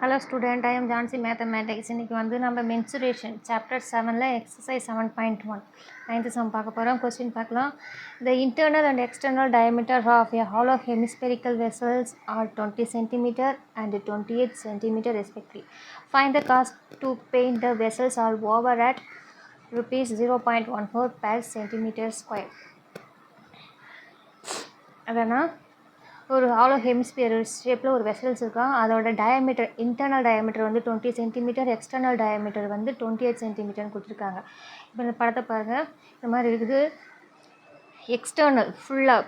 Hello student, I am Jansi Mathematics. இன்னைக்கு வந்து நம்ம mensuration chapter 7ல exercise 7.1 9th sum பார்க்க போறோம். Question பார்க்கலாம். The internal and external diameter of a hollow hemispherical vessels are 20 cm and 28 cm respectively. Find the cost to paint the vessels all over at rupees 0.14 per centimeter square. அதனா ஒரு hollow hemisphere ஷேப்பில் ஒரு vessels இருக்கா, அதோட diameter internal diameter வந்து 20 centimetre, external diameter வந்து 28 சென்டிமீட்டர்னு கொடுத்துருக்காங்க. இப்போ இந்த படத்தை பாருங்கள், இந்த மாதிரி இருக்குது. எக்ஸ்டர்னல் ஃபுல்லாக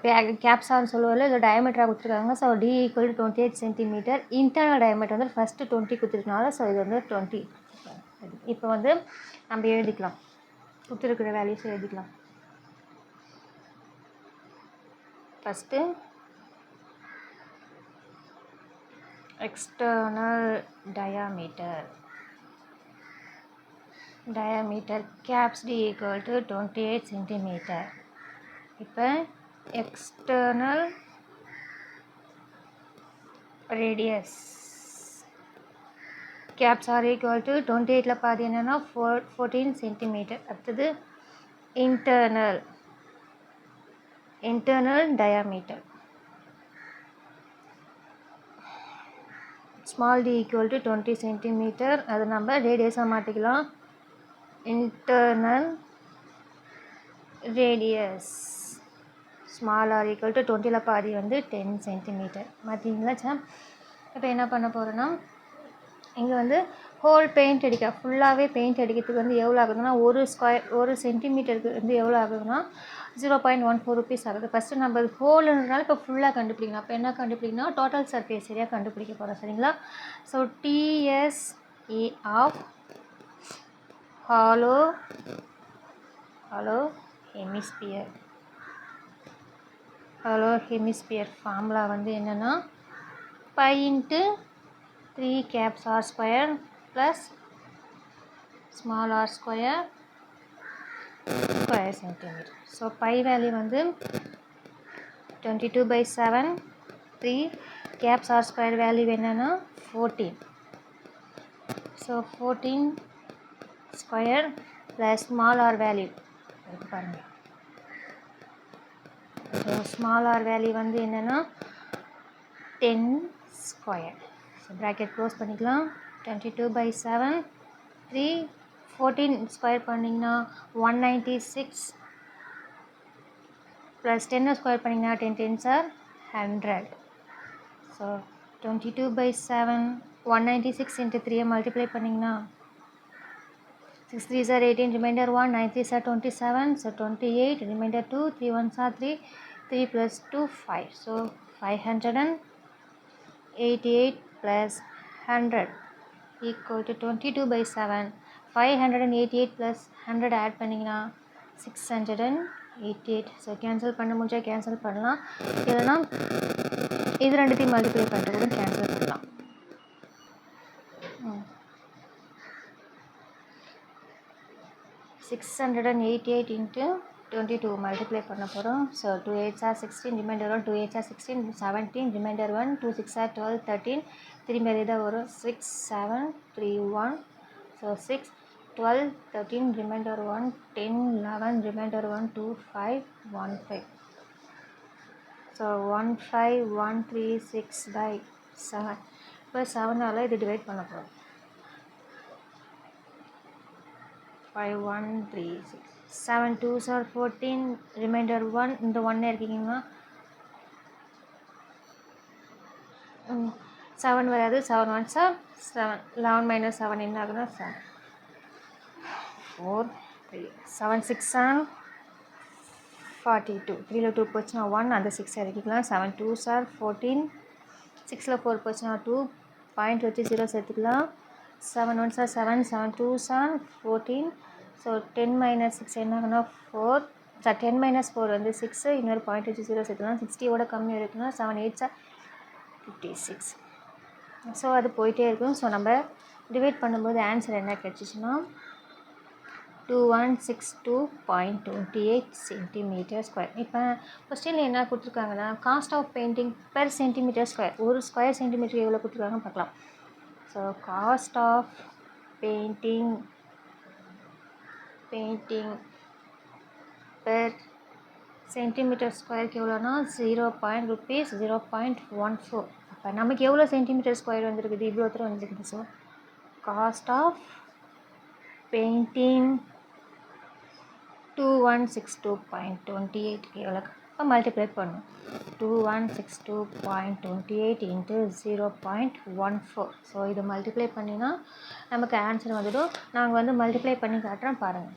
கேப்ஸான்னு சொல்லுவாங்க, இதில் டயாமீட்டராக கொடுத்துருக்காங்க. So D equal to 28 centimetre. Internal diameter வந்து ஃபஸ்ட்டு 20 கொடுத்துருக்கனால ஸோ இது வந்து 20. இப்போ வந்து நம்ம எழுதிக்கலாம், கொடுத்துருக்குற வேல்யூஸ் எழுதிக்கலாம். First external diameter caps d equal to 28 centimeter. இப்போ external radius caps are equal to 28ல பாதி என்னன்னா 14 centimeter. அடுத்தது internal diameter small d equal to 20 centimeter. அது நம்ம ரேடியஸாக மாற்றிக்கலாம். internal radius small r equal to 20ல பாதி வந்து 10 centimeter மாற்றிங்களா சார். இப்போ என்ன பண்ண போகிறோன்னா, இங்கே வந்து ஹோல் பெயிண்ட் அடிக்க ஃபுல்லாகவே பெயிண்ட் அடிக்கிறதுக்கு வந்து எவ்வளோ ஆகுதுன்னா, ஒரு சென்டிமீட்டருக்கு வந்து எவ்வளோ ஆகுதுன்னா 0.14 rupees ஆகுது. ஃபஸ்ட்டு நம்ம ஹோலுன்றனால இப்போ ஃபுல்லாக கண்டுபிடிக்கணும். அப்போ என்ன கண்டுபிடிக்கணும், டோட்டல் சர்ஃபேஸ் ஏரியா கண்டுபிடிக்க போகிறோம், சரிங்களா. So TSE of hollow hemisphere formula வந்து என்னென்னா pi into 3 caps r square plus small r square centimeter. So pi value வந்து 22/7. 3 caps r square value என்னன்னா 14. So 14 square plus small r value பாருங்க. So small r value வந்து என்னன்னா 10 square. So bracket close பண்ணிக்கலாம். 22/7 3 14 square பண்ணிங்கன்னா 196 plus 10 square பண்ணிங்கன்னா 10 10s are 100. So 22/7 196 into 3 multiply பண்ணிங்கன்னா 6 3s are 18, remainder 1, 9 3s are 27, so 28, remainder 2, 3 1s are 3, 3 plus 2 5. So 588 plus 100 equal to 22/7. 588 plus 100 add பண்ணிங்கன்னா 688. So cancel பண்ண முடிஞ்சா cancel பண்ணலாம், இல்லைனா இது ரெண்டுத்தையும் மல்டிப்ளை பண்ணிட்டு கூட கேன்சல் பண்ணலாம். 688 into 22 மல்டிப்ளை பண்ண போகிறோம். So 2 8s are 16, remainder 1, 2 8s are 16, 17, remainder 1, 2 6 are 12, 13, திரும்பி இதாக வரும் 6 7 3 1. So 6 12 13, remainder 1, 10 11, remainder 1, 2 5 1 5. ஸோ 15136/7. இப்போ 7ஆல் இது டிவைட் பண்ண போகிறோம். 5136. 7 2s are 14, ரிமைண்டர் 1, இந்த 1 இருக்கீங்கன்னா 7 வராது, 7 1s are 7, 11 minus 7 என்ன ஆகுதுன்னா 7 4 3 7 6 are 42, 3ல 2 போச்சுன்னா 1, அந்த 6 இறக்கிக்கலாம். 7 2s are 14, 6ல 4 போச்சுன்னா 2, பாயிண்ட் வச்சு 0 சேர்த்துக்கலாம். 7 1s are 7, 7 2s are 14. So 10 minus 6 என்ன ஆகுனா 4, 10 minus 4 வந்து 6, இன்னொரு பாயிண்ட் வச்சு 0 சேர்த்துக்கலாம். 60யோட கம்மியாக இருக்குன்னா 7 8s are 56. ஸோ அது போயிட்டே இருக்கும். ஸோ நம்ம டிவைட் பண்ணும்போது ஆன்சர் என்ன கிடச்சிச்சுன்னா 2162.28 centimeter square. இப்போ கொஸ்டினில் என்ன கொடுத்துருக்காங்கன்னா, cost of painting per centimetre square, ஒரு ஸ்கொயர் சென்டிமீட்டர் எவ்வளோ கொடுத்துருக்காங்கன்னு பார்க்கலாம். So cost of painting per centimetre ஸ்கொயருக்கு எவ்வளோனா 0 rupees 0.14. அப்போ நமக்கு எவ்வளோ சென்டிமீட்டர் ஸ்கொயர் வந்துருக்குது, இவ்வளோ தூரம் வந்துருக்குது. ஸோ காஸ்ட் ஆஃப் பெயிண்டிங் 2162.28 எவ்வளோ, இப்போ மல்டிப்ளை பண்ணும். 2162.28 இன்ட்டு 0.14. ஸோ இது மல்டிப்ளை பண்ணினா நமக்கு ஆன்சர் வந்துடும். நாங்கள் வந்து மல்டிப்ளை பண்ணி காட்டுறோம் பாருங்கள்.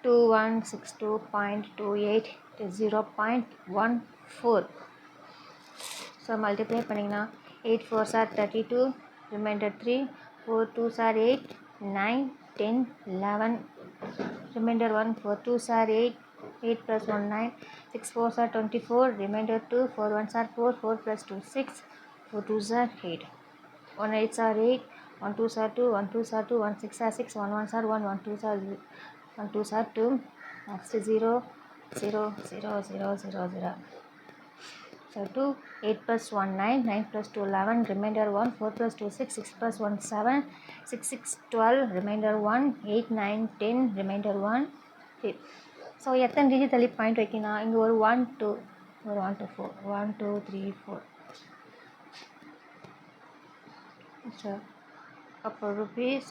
2162.28 to 0.14. ஸோ மல்டிப்ளை பண்ணிங்கன்னா 8 4s are 32, remainder 3, 4 2s are 8, 9 10 11, remainder 1, 4 2s are 8, 8 plus 1 9, 6 4s are 24, remainder 2, 4 1s are 4, 4 plus 2 6, 4 2s are 8, 1 8s are 8, 1 2s are 2, 1 2s are 2, 1 6 are 6, 1 1s are 1, 1 2s are 0. 1 2s are 2, next 0 0 0 0 0 0. So 2, 8 plus 1 9, 9 plus 2 11, remainder 1, 4 plus 2 6, 6 plus 1 7, 6 6 12, remainder 1, 8 9 10, remainder 1 3. So எத்தனை digit தள்ளி point வைக்கணும், இங்கே ஒரு 1 2, ஒரு 1 2 4, 1 2 3 4. So அப்போ rupees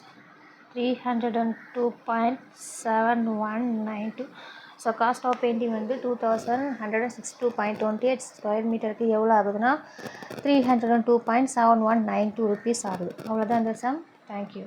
302.7192. So cost of painting வந்து 2162.28 square மீட்டருக்கு எவ்வளோ ஆகுதுன்னா 302.7192 rupees ஆகுது. அவ்வளோதான் இந்த சம். தேங்க்யூ.